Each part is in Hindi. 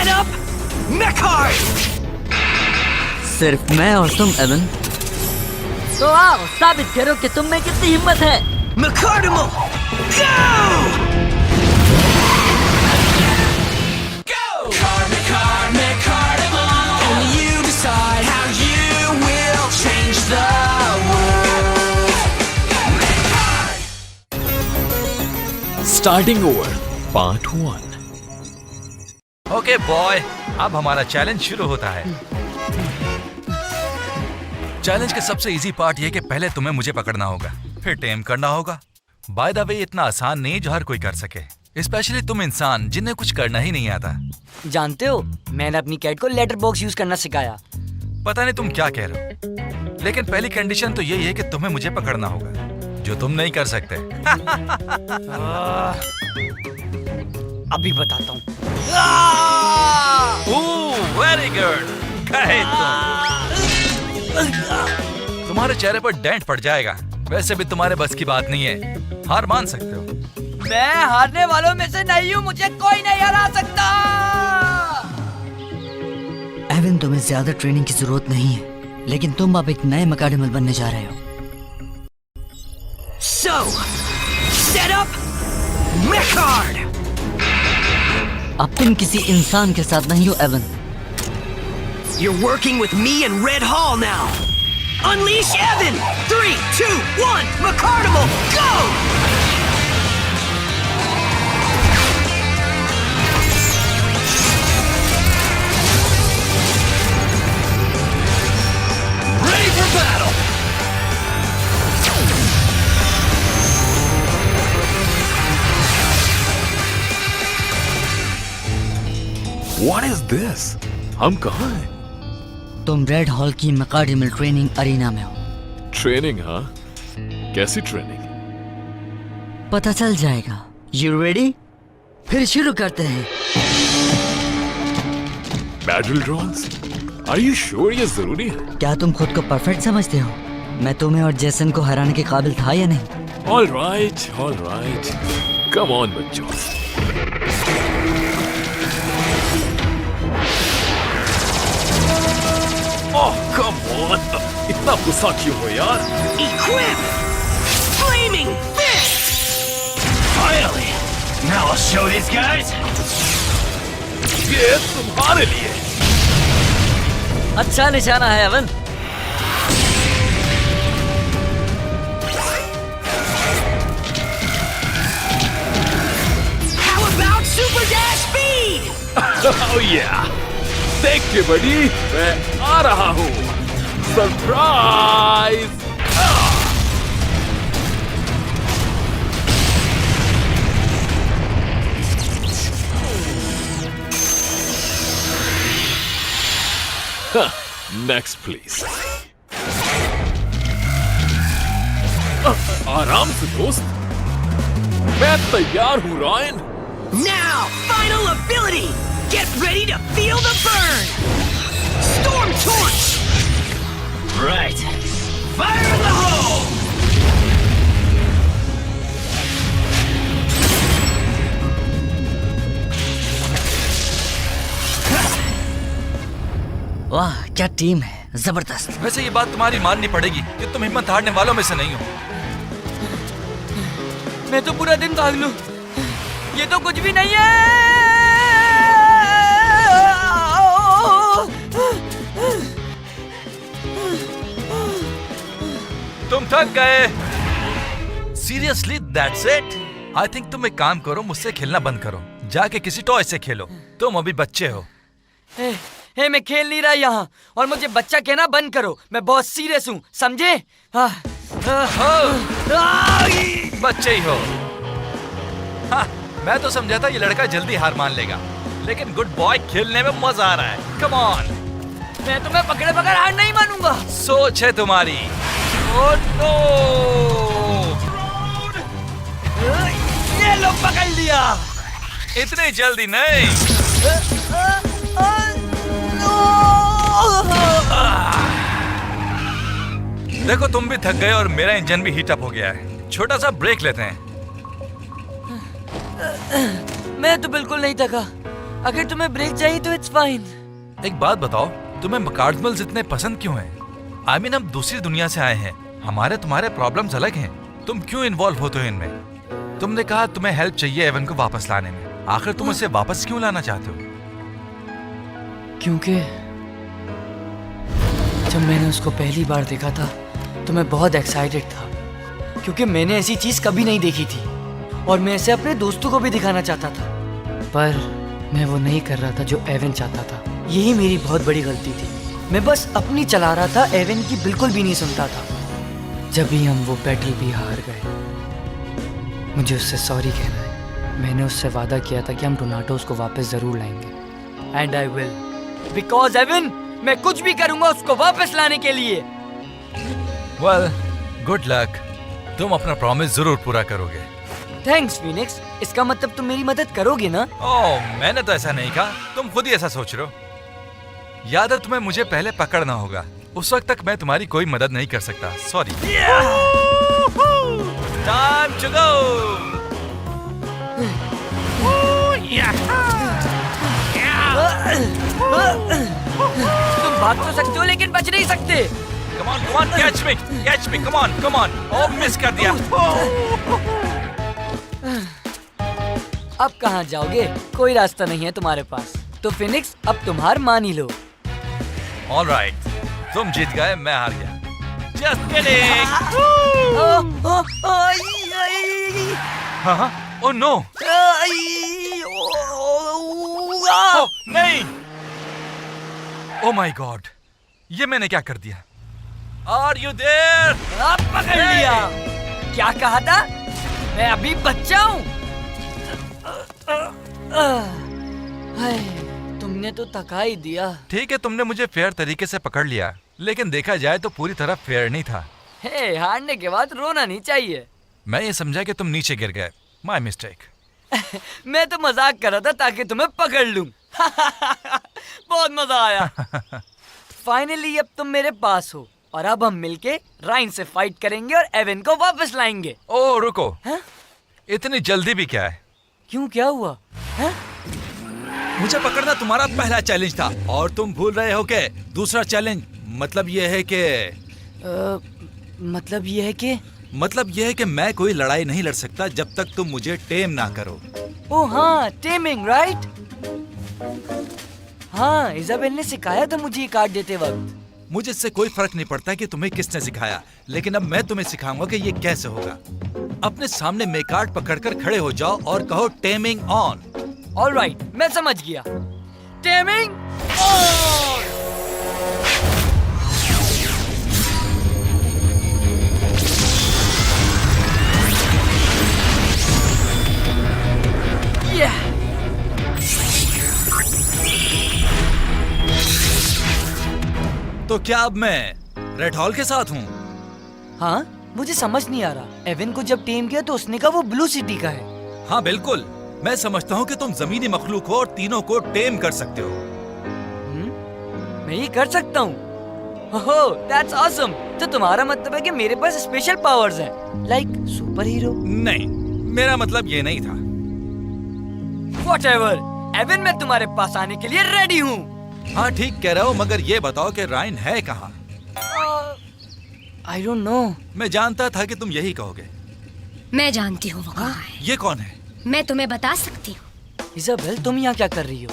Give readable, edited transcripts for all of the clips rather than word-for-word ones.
Set up! Mechard! सिर्फ मैं और तुम एवन। तो आओ साबित करो कि तुम में कितनी हिम्मत है। Mecardimal! Go! Go! Mecardimal! Only you decide how you will change the world. Starting over, Part 1. Okay boy, अब हमारा चैलेंज शुरू होता है। चैलेंज का सबसे इजी पार्ट ये कि पहले तुम्हें मुझे पकड़ना होगा, फिर टेम करना होगा। बाय द वे, इतना आसान नहीं जो हर कोई कर सके, स्पेशली तुम इंसान जिन्हें कुछ करना ही नहीं आता। जानते हो, मैंने अपनी कैट को लेटर बॉक्स यूज करना सिखाया। पता नहीं तुम क्या कह रहे हो, लेकिन पहली कंडीशन तो यही है कि तुम्हें मुझे पकड़ना होगा, जो तुम नहीं कर सकते। अभी बताता हूँ। वेरी गुड, तुम्हारे चेहरे पर डेंट पड़ जाएगा। वैसे भी तुम्हारे बस की बात नहीं है, हार मान सकते हो। मैं हारने वालों में से नहीं हूँ, मुझे कोई नहीं हरा सकता। एवन, तुम्हें ज्यादा ट्रेनिंग की जरूरत नहीं है, लेकिन तुम अब एक नए मकाडमल बनने जा रहे हो। So, set up Mechard! अब तुम किसी इंसान के साथ नहीं हो Avon. You're working with me and Red Hall now. Unleash Evan! 3, 2, 1, Mecardimal, go! Ready for battle! What is this? हम कहाँ हैं? तुम रेड हॉल की मकाडमल ट्रेनिंग अरीना में हो। ट्रेनिंग, हाँ? कैसी ट्रेनिंग? पता चल जाएगा। You ready? फिर शुरू करते हैं। Battle drones? Are you sure ये जरूरी है? क्या तुम खुद को परफेक्ट समझते हो? मैं तुम्हें और जेसन को हराने के काबिल था या नहीं? All right. Come on, बच्चों। Oh, come on! इतना गुस्सा क्यों हो यार? Equip! Flaming Fist! Finally! Now I'll show these guys! ये तुम्हारे लिए। अच्छा निशाना है Avon. How about Super Dash Speed? Oh yeah! देख के बड़ी, मैं आ रहा हूँ। सरप्राइज! Next please. आराम से दोस्त, मैं तैयार हूँ Ryan. Now, final ability! Get ready to feel the burn! Storm Torch! Right. Fire in the hole! वाह, क्या टीम है, जबरदस्त। वैसे ये बात तुम्हारी माननी पड़ेगी कि तुम हिम्मत हारने वालों में से नहीं हो। मैं तो पूरा दिन भाग लूं, ये तो कुछ भी नहीं है। तुम थक गए। Seriously that's it? I think तुम एक काम करो, मुझसे खेलना बंद करो, जाके किसी टॉय से खेलो। तुम अभी बच्चे हो। हे, मैं खेल नहीं रहा यहाँ, और मुझे बच्चा कहना बंद करो। मैं बहुत सीरियस हूँ, समझे? बच्चे ही हो। हाँ, मैं तो समझा था ये लड़का जल्दी हार मान लेगा, लेकिन गुड बॉय, खेलने में मजा आ रहा है। Come on. मैं तुम्हें पकड़े बगैर हार नहीं मानूंगा। सोच है तुम्हारी। Oh no! ये लो, पकड़ लिया। इतनी जल्दी नहीं। देखो, तुम भी थक गए और मेरा इंजन भी हीट अप हो गया है। छोटा सा ब्रेक लेते हैं। मैं तो बिल्कुल नहीं थका। अगर तुम्हें ब्रेक चाहिए तो इट्स फाइन। एक बात बताओ, तुम्हें मकार्डमल्स इतने पसंद क्यों हैं? I mean, हम दूसरी दुनिया से आए हैं, हमारे तुम्हारे प्रॉब्लम्स अलग हैं। तुम क्यों इन्वॉल्व होते हो इनमें? तुमने कहा तुम्हें हेल्प चाहिए एवन को वापस लाने में, आखिर तुम उसे वापस क्यों लाना चाहते हो? क्योंकि जब मैंने उसको पहली बार देखा था तो मैं बहुत एक्साइटेड था, क्योंकि मैंने ऐसी चीज कभी नहीं देखी थी और मैं इसे अपने दोस्तों को भी दिखाना चाहता था, पर मैं वो नहीं कर रहा था जो एवन चाहता था। यही मेरी बहुत बड़ी गलती थी। मैं बस अपनी चला रहा था, एवन की बिल्कुल भी नहीं सुनता था। जब भी हम वो बैटल भी हार गए, मुझे उससे सॉरी कहना है। मैंने उससे वादा किया था कि हम डोनाटोस को वापस जरूर लाएंगे, and I will, because Evan, मैं कुछ भी करूंगा उसको वापस लाने के लिए। Well, good luck. तुम अपना प्रॉमिस जरूर पूरा करोगे। थैंक्स फीनिक्स, इसका मतलब तुम मेरी मदद करोगे ना? ओह, मैंने तो ऐसा नहीं कहा, तुम खुद ही ऐसा सोच रहे हो। याद है तुम्हें मुझे पहले पकड़ना होगा, उस वक्त तक मैं तुम्हारी कोई मदद नहीं कर सकता। सॉरी। Time to go. तुम भाग तो सकते हो लेकिन बच नहीं सकते। Come on, catch me, come on. Oh, miss कर दिया। अब कहाँ जाओगे? कोई रास्ता नहीं है तुम्हारे पास, तो फिनिक्स अब तुम हार मान ही लो। All right, तुम जीत गए, मैं हार गया। Just kidding. हाँ, oh no. Oh, नहीं। Oh my God, ये मैंने क्या कर दिया? Are you there? आप पकड़ लिया। क्या कहा था? मैं अभी बच्चा हूँ। हाय, तुमने तो थका ही दिया। ठीक है, तुमने मुझे फेयर तरीके से पकड़ लिया, लेकिन देखा जाए तो पूरी तरह फेयर नहीं था। हे, हारने के बाद रोना नहीं चाहिए। मैं ये समझा कि तुम नीचे गिर गए। My mistake. मैं तो मजाक कर रहा था ताकि तुम्हें पकड़ लूं। बहुत मजा आया। फाइनली अब तुम मेरे पास हो और अब हम मिलके राइन से फाइट करेंगे और एवन को वापस लाएंगे। ओह रुको, हाँ? इतनी जल्दी भी क्या है? क्यों, क्या हुआ? हाँ? मुझे पकड़ना तुम्हारा पहला चैलेंज था और तुम भूल रहे हो कि दूसरा चैलेंज मतलब ये है कि मैं कोई लड़ाई नहीं लड़ सकता जब तक तुम मुझे टेम ना करो। ओह हाँ, टेमिंग, राइट? हाँ, इजाबेल ने सिखाया था मुझे ये कार्ड देते वक्त। मुझे इससे कोई फर्क नहीं पड़ता कि तुम्हें किसने सिखाया, लेकिन अब मैं तुम्हें सिखाऊंगा कि ये कैसे होगा। अपने सामने मे कार्ड पकड़कर खड़े हो जाओ और कहो टेमिंग ऑन। ऑलराइट, मैं समझ गया। Taming on. तो क्या अब मैं रेड हॉल के साथ हूँ? हाँ, मुझे समझ नहीं आ रहा। एवन को जब टेम किया तो उसने कहा वो ब्लू सिटी का है। हाँ बिल्कुल, मैं समझता हूँ कि तुम जमीनी मखलूक हो और तीनों को टेम कर सकते हो। मैं ये कर सकता हूँ? ओह, दैट्स ऑसम। तो तुम्हारा मतलब है कि मेरे पास स्पेशल पावर्स हैं, लाइक सुपर हीरो? नहीं, मेरा मतलब ये नहीं था। व्हाटएवर, एवन, मैं तुम्हारे पास आने के लिए रेडी हूँ। हाँ ठीक कह रहे हो, मगर ये बताओ कि राइन है कहाँ? I don't know. मैं जानता था कि तुम यही कहोगे। मैं जानती हूँ वो कहाँ है। ये कौन है? मैं तुम्हें बता सकती हूँ। इजाबेल, तुम यहाँ क्या कर रही हो?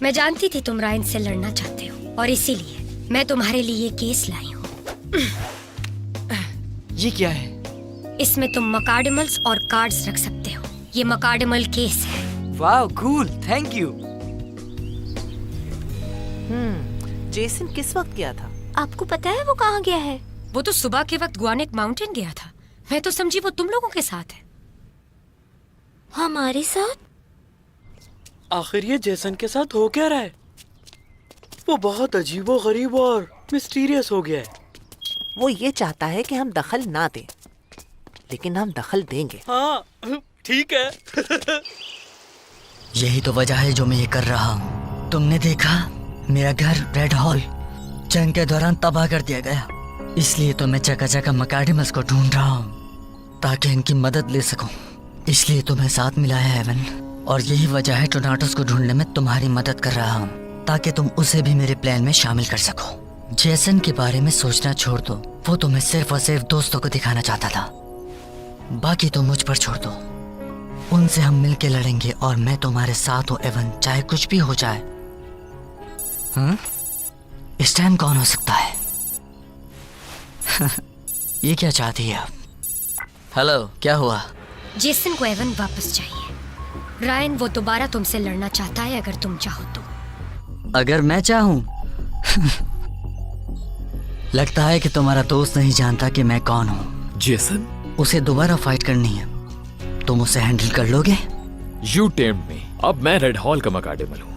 मैं जानती थी तुम रायन से लड़ना चाहते हो और इसीलिए मैं तुम्हारे लिए ये केस लाई हूँ। ये क्या है? इसमें तुम मकार्डिमल्स और कार्ड्स रख सकते हो। ये मकार्डिमल केस है। वाह, कूल, थैंक यू। जेसन किस वक्त गया था? आपको पता है वो कहाँ गया है? वो तो सुबह के वक्त ग्वानेक माउंटेन गया था। मैं तो समझी वो तुम लोगों के साथ है। हमारे साथ? आखिर ये जेसन के साथ हो क्या रहा है? वो बहुत अजीबोगरीब और मिस्टीरियस हो गया है। वो ये चाहता है कि हम दखल ना दें, लेकिन हम दखल देंगे। हाँ, ठीक है। यही तो वजह है जो मैं ये कर रहा हूँ। तुमने देखा, मेरा घर रेड हॉल जंग के दौरान तबाह कर दिया गया, इसलिए तो मैं जगह जगह मकार्डिमल्स को ढूंढ रहा हूँ ताकि इनकी मदद ले सकूं। इसलिए तुम्हें साथ मिलाया है एवन। और यही वजह है टोनाटोस को ढूंढने में तुम्हारी मदद कर रहा हूँ, ताकि तुम उसे भी मेरे प्लान में शामिल कर सको। जेसन के बारे में सोचना छोड़ दो, वो तुम्हें सिर्फ और सिर्फ दोस्तों को दिखाना चाहता था। बाकी तो मुझ पर छोड़ दो। उनसे हम मिलके लड़ेंगे और मैं तुम्हारे साथ हूँ एवन, चाहे कुछ भी हो जाए। हाँ? इस टाइम कौन हो सकता है? ये क्या चाहती है आप? हेलो, क्या हुआ? जेसन को एवन वापस चाहिए। रायन वो दोबारा तुमसे लड़ना चाहता है अगर तुम चाहो तो। अगर मैं चाहूं? लगता है कि तुम्हारा दोस्त नहीं जानता कि मैं कौन हूं। जेसन, उसे दोबारा फाइट करनी है, तुम उसे हैंडल कर लोगे? यू टेम्ड मी। अब मैं रेड हॉल का मकाडेमल हूँ।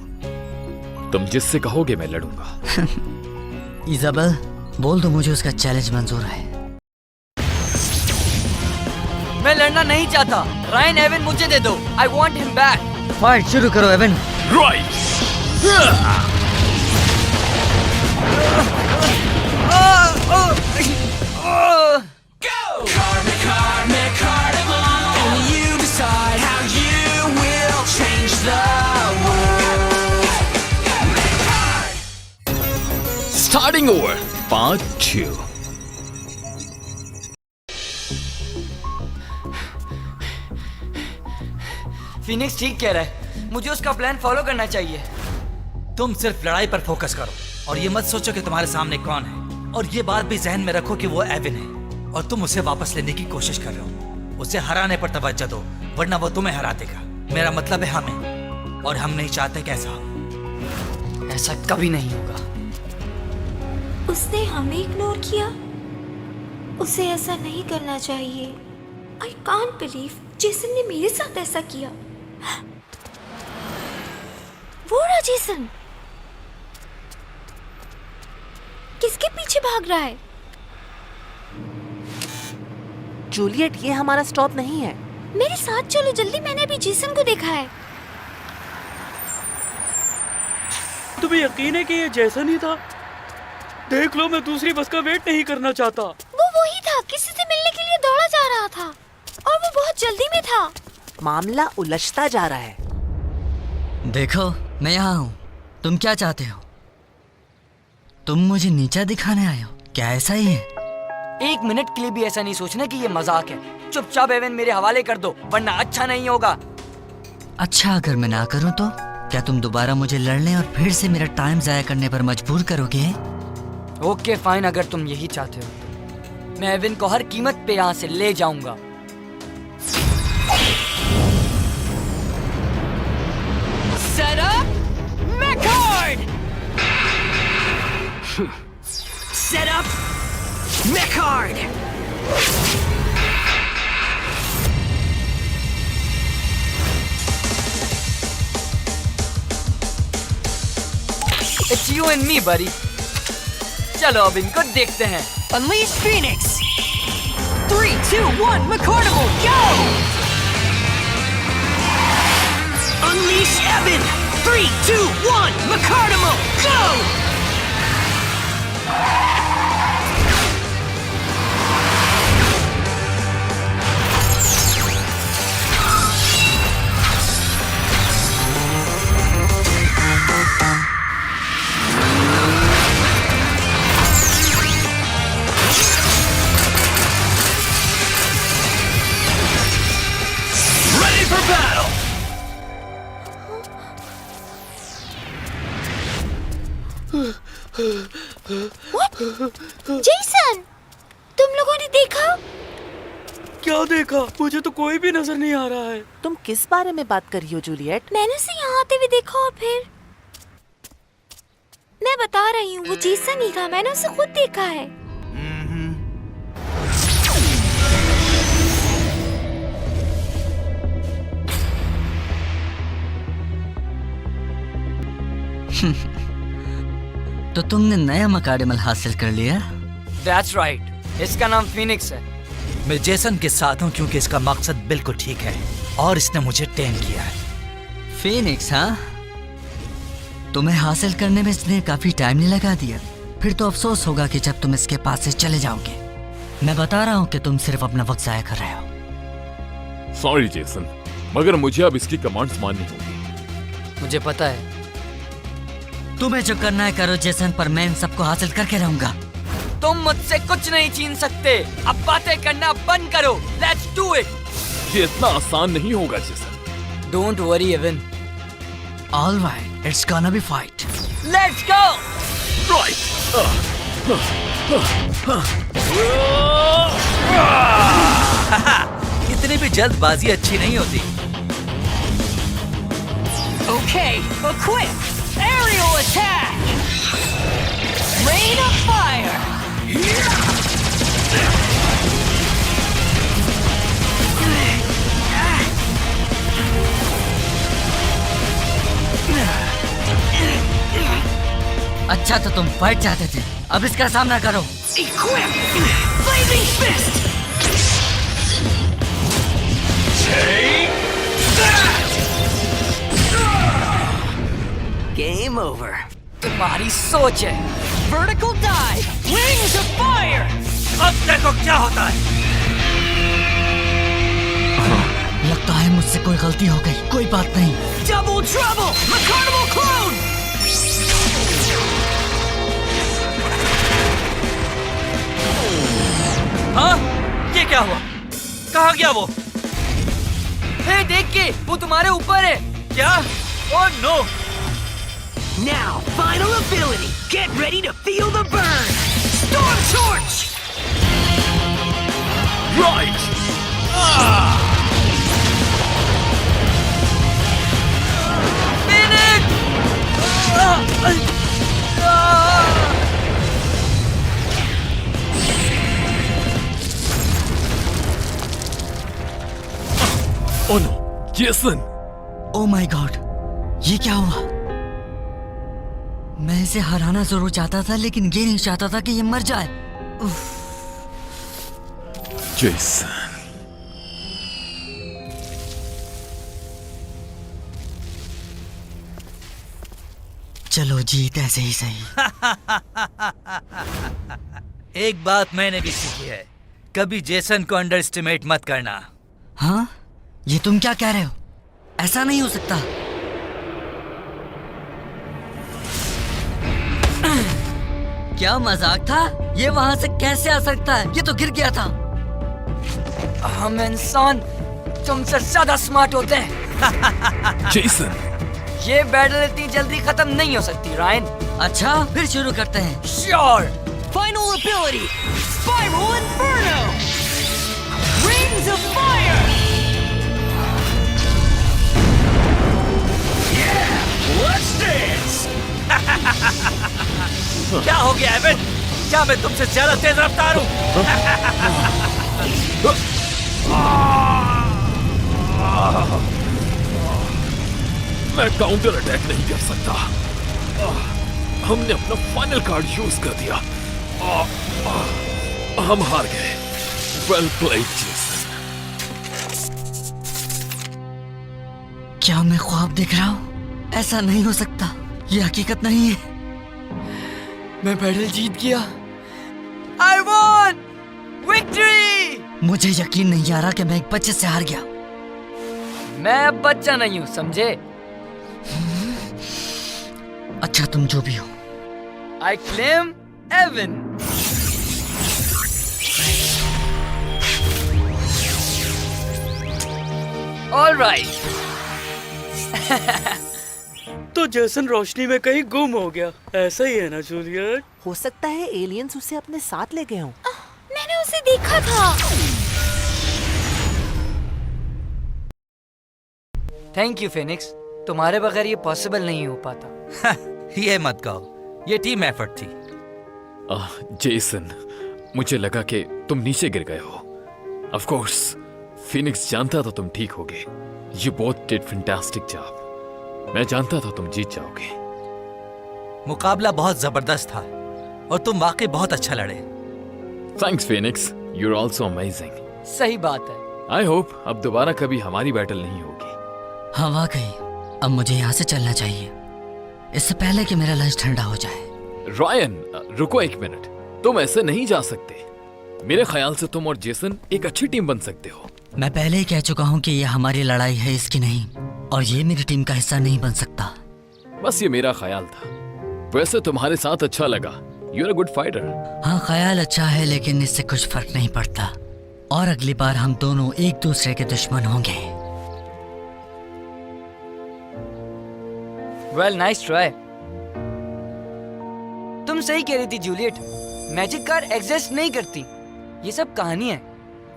तुम जिससे कहोगे मैं लड़ूंगा। इजाबेल, बोल दो मुझे उसका चैलेंज मंजूर है। मैं लड़ना नहीं चाहता। रायन एवन मुझे दे दो। I want him back. Fight शुरू करो Evan. Right. Starting over. Part 2. Phoenix ठीक कह रहा है, मुझे उसका प्लान फॉलो करना चाहिए। तुम सिर्फ लड़ाई पर फोकस करो और ये मत सोचो कि तुम्हारे सामने कौन है। और ये बात भी जहन में रखो कि वो एविन है और तुम उसे वापस लेने की कोशिश कर रहे हो। उसे हराने पर तवज्जो दो, वरना वो तुम्हें हरा देगा। मेरा मतलब है हमें, और हम नहीं चाहते कि ऐसा हो। ऐसा कभी नहीं होगा। उसने हमें इग्नोर किया। उसे ऐसा नहीं करना चाहिए। आई कांट बिलीव जेसन ने मेरे साथ ऐसा किया। वो रहा जेसन। किसके पीछे भाग रहा है? जूलियट, ये हमारा स्टॉप नहीं है। मेरे साथ चलो जल्दी, मैंने अभी जेसन को देखा है। तुम्हें यकीन है कि ये जेसन ही था? देख लो, मैं दूसरी बस का वेट नहीं करना चाहता। वो वही था, किसी से मिलने के लिए दौड़ा जा रहा था और वो बहुत जल्दी में था। मामला उलझता जा रहा है। देखो, मैं यहाँ हूँ। तुम क्या चाहते हो? तुम मुझे नीचा दिखाने आए हो? क्या ऐसा ही है? एक मिनट के लिए भी ऐसा नहीं सोचना कि ये मजाक है। चुपचाप एवन मेरे हवाले कर दो, वरना अच्छा नहीं होगा। अच्छा, अगर मैं ना करूँ तो क्या तुम दोबारा मुझे लड़ने और फिर से मेरा टाइम जाया करने पर मजबूर करोगे? ओके फाइन, अगर तुम यही चाहते हो तो मैं एवन को हर कीमत पे यहाँ से ले जाऊंगा। Set up Mechard! Set up Mechard! It's you and me, buddy. चलो अब इनको देखते हैं। Unleash Phoenix! 3, 2, 1, McCarnival, go! Unleash Evan! 3, 2, 1, McCarnival, go! Ready for battle! Jason, तुम लोगों ने देखा? क्या देखा? मुझे तो कोई भी नजर नहीं आ रहा है। तुम किस बारे में बात कर रही हो जूलियट? मैंने उसे यहाँ आते हुए देखा और फिर मैं बता रही हूँ, वो जेसन ही था। मैंने उसे खुद देखा है। तो तुमने नया मकाडेमल हासिल कर लिया? That's right. इसका नाम फिनिक्स है। मैं जेसन के साथ हूँ क्योंकि इसका मकसद बिल्कुल ठीक है और इसने मुझे टेम किया है। फिनिक्स, हाँ? तुम्हें हासिल करने में इसने काफी टाइम नहीं लगा दिया। फिर तो अफसोस होगा कि जब तुम इसके पास से चले जाओगे। मैं बता रहा हूँ कि तुम सिर्फ अपना वक्त जाया कर रहे हो। सॉरी जेसन, मगर मुझे अब इसकी कमांड्स माननी होगी। मुझे पता है। तुम्हें जो करना है करो जेसन, पर मैं इन सबको हासिल करके रहूंगा। तुम मुझसे कुछ नहीं छीन सकते। अब बातें करना बंद करो। Let's do it. ये इतना आसान नहीं होगा Jason. Don't worry Evan. All right, it's gonna be fight. Let's go. Right. इतनी भी जल्दबाजी अच्छी नहीं होती। Okay, equip! Aerial attack! Rain of fire! अच्छा तो तुम फाइट चाहते थे, अब इसका सामना करो। Equip! Blazing fist! Take that! Game over. तुम्हारी सोच है। Vertical dive! Wings of fire! अब देखो क्या होता है। लगता है मुझसे कोई गलती हो गई। कोई बात नहीं। Double trouble! Carnival clone! हाँ? ये क्या हुआ? कहाँ गया वो? हे देख के, वो तुम्हारे ऊपर है। क्या? Oh no! Now, final ability! Get ready to feel the burn! Storm Torch! Right! Oh no! Jason! Oh my God, ये क्या हुआ? मैं इसे हराना जरूर चाहता था, लेकिन ये नहीं चाहता था कि ये मर जाए। उफ। जेसन। चलो जीत ऐसे ही सही। एक बात मैंने भी सीखी है, कभी जेसन को अंडर एस्टिमेट मत करना। हाँ? ये तुम क्या कह रहे हो? ऐसा नहीं हो सकता। क्या मजाक था? ये वहां से कैसे आ सकता है? ये तो गिर गया था। हम इंसान तुमसे ज्यादा स्मार्ट होते हैं। जेसन! ये बैटल इतनी जल्दी खत्म नहीं हो सकती, रायन। अच्छा, फिर शुरू करते हैं। Sure. Final ability! Spiral Inferno! Rings of fire! Yeah! Let's dance! क्या हो गया एवन? क्या मैं तुमसे ज्यादा तेज रफ्तार हूँ? मैं काउंटर अटैक नहीं कर सकता। हमने अपना फाइनल कार्ड यूज कर दिया। हम हार गए। Well played Jason. क्या मैं ख्वाब देख रहा हूँ? ऐसा नहीं हो सकता। ये हकीकत नहीं है। मैं बैटल जीत गया। I won! Victory! मुझे यकीन नहीं आ रहा कि मैं एक बच्चे से हार गया। मैं अब बच्चा नहीं हूँ, समझे? अच्छा, तुम जो भी हो। I claim Evan. All right. तो जेसन रोशनी में कहीं गुम हो गया। ऐसा ही है ना जूलियट? हो सकता है एलियंस उसे अपने साथ ले गए हों। मैंने उसे देखा था। Thank you Phoenix. तुम्हारे बगैर ये पॉसिबल नहीं हो पाता। ये मत कहो, ये टीम एफर्ट थी। जेसन, मुझे लगा कि तुम नीचे गिर गए हो। ऑफ कोर्स, फिनिक्स जानता था तुम ठीक होगे। You both did fantastic job. मैं जानता था तुम जीत जाओगे। मुकाबला बहुत जबरदस्त था और तुम वाकई बहुत अच्छा लड़े। Thanks, Phoenix. You're also amazing. सही बात है। I hope अब दोबारा कभी हमारी बैटल नहीं होगी। हाँ वाकई, अब मुझे यहाँ से चलना चाहिए, इससे पहले कि मेरा लंच ठंडा हो जाए। रायन, रुको एक मिनट। तुम ऐसे नहीं जा सकते। मेरे ख्याल से तुम और जेसन एक अच्छी टीम बन सकते हो। मैं पहले ही कह चुका हूँ कि ये हमारी लड़ाई है, इसकी नहीं, और ये मेरी टीम का हिस्सा नहीं बन सकता। बस ये मेरा ख्याल था। वैसे तुम्हारे साथ अच्छा लगा। You are a good fighter. हाँ, ख्याल अच्छा है, लेकिन इससे कुछ फर्क नहीं पड़ता। और अगली बार हम दोनों एक दूसरे के दुश्मन होंगे। Well, nice try. तुम सही कह रही थी जूलियट, मैजिक कार एग्जिस्ट नहीं करती। ये सब कहानी है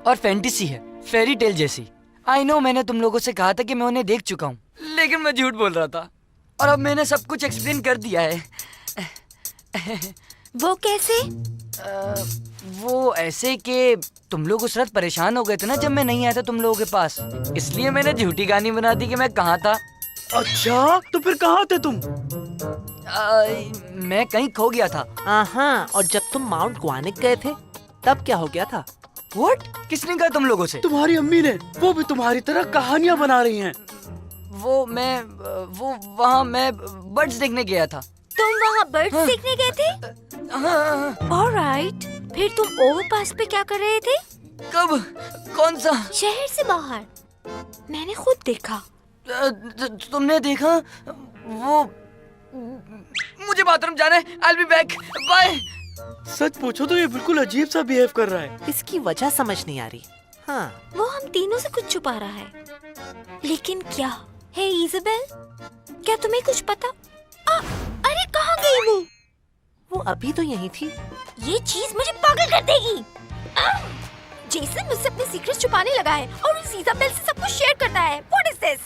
और फैंटेसी है, फेरी टेल जैसी। आई नो, मैंने तुम लोगों से कहा था कि मैं उन्हें देख चुका हूँ, लेकिन मैं झूठ बोल रहा था और अब मैंने सब कुछ एक्सप्लेन कर दिया है। वो कैसे? वो ऐसे कि तुम लोग उस रात परेशान हो गए थे ना जब मैं नहीं आया था तुम लोगों के पास, इसलिए मैंने झूठी कहानी बना दी कि मैं कहाँ था। अच्छा, तो फिर कहाँ थे तुम? मैं कहीं खो गया था। हाँ, और जब तुम माउंट ग्वानिक गए थे तब क्या हो गया था? What? किसने कहा तुम लोगों से? तुम्हारी अम्मी ने। वो भी तुम्हारी तरह कहानियाँ बना रही हैं। वो वहाँ मैं बर्ड्स देखने गया था। तुम वहाँ बर्ड्स देखने गए थे? हाँ। ऑलराइट, फिर तुम ओवरपास पे क्या कर रहे थे? कब? कौन सा? शहर से बाहर। मैंने खुद देखा। तुमने देखा? वो मुझे बाथरूम जाना है। I'll be back. Bye. सच पूछो तो ये बिल्कुल अजीब सा बिहेव कर रहा है। इसकी वजह समझ नहीं आ रही। हाँ, वो हम तीनों से कुछ छुपा रहा है, लेकिन क्या? हे इज़ाबेल, क्या तुम्हें कुछ पता? अरे कहाँ गई वो? वो अभी तो यहीं थी। ये चीज मुझे पागल कर देगी। जेसन मुझसे अपने सीक्रेट छुपाने लगा है और इस इज़ाबेल से सब कुछ शेयर करता है। What is this?